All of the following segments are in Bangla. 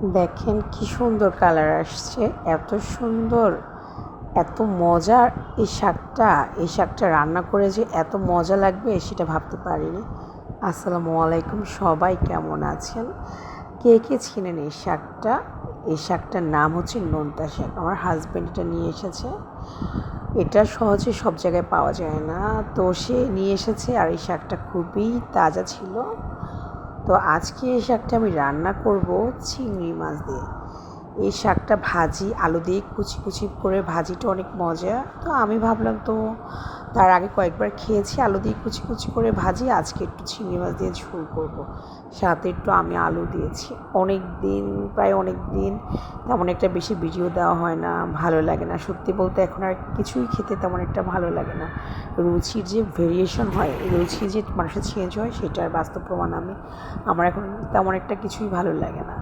দেখেন কি সুন্দর কালার আসছে, এত সুন্দর, এত মজার এই শাকটা রান্না করে যে এত মজা লাগবে সেটা ভাবতে পারিনি। আসসালামু আলাইকুম, সবাই কেমন আছেন? কে কে চিনেন এই শাকটার নাম হচ্ছে নোনতা শাক। আমার হাজব্যান্ড এটা নিয়ে এসেছে। এটা সহজে সব জায়গায় পাওয়া যায় না, তো সে নিয়ে এসেছে। আর এই শাকটা খুবই তাজা ছিল। তো আজকে এই শাকটা আমি রান্না করব চিংড়ি মাছ দিয়ে। এই শাকটা ভাজি, আলু দিয়ে কুচি কুচি করে ভাজিটা অনেক মজা। তো আমি ভাবলাম, তো তার আগে কয়েকবার খেয়েছি আলু দিয়ে কুচি কুচি করে ভাজি, আজকে একটু চিংড়ি মাছ দিয়ে ঝোল করব। সাথে একটু আমি আলু দিয়েছি। প্রায় অনেক দিন তেমন একটা বেশি ভিডিও দেওয়া হয় না, ভালো লাগে না। সত্যি বলতে এখন আর কিছুই খেতে তেমন একটা ভালো লাগে না। রুচির যে ভেরিয়েশন হয়, রুচি যে মানুষের চেঞ্জ হয়, সেটার বাস্তব প্রমাণ আমার এখন তেমন একটা কিছুই ভালো লাগে না।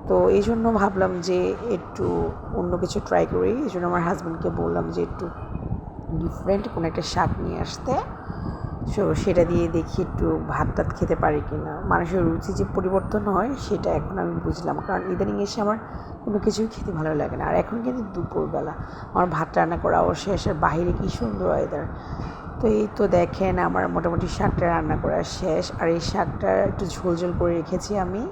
তো এই জন্য ভাবলাম যে একটু অন্য কিছু ট্রাই করি। এই জন্য আমার হাজব্যান্ডকে বললাম যে একটু ডিফারেন্ট কোনো একটা শাক নিয়ে আসতে। সেটা দিয়ে দেখি একটু ভাত টাত খেতে পারি কি না। মানুষের রুচি যে পরিবর্তন হয় সেটা এখন আমি বুঝলাম, কারণ ইদানিং এসে আমার কোনো কিছুই খেতে ভালো লাগে না। আর এখন কিন্তু দুপুরবেলা আমার ভাত রান্না করাও শেষ, আর বাহিরে কী সুন্দর ওয়েদার। তো এই তো দেখেন আমার মোটামুটি শাকটা রান্না করা শেষ। আর এই শাকটা একটু ঝোল ঝোল করে রেখেছি আমি।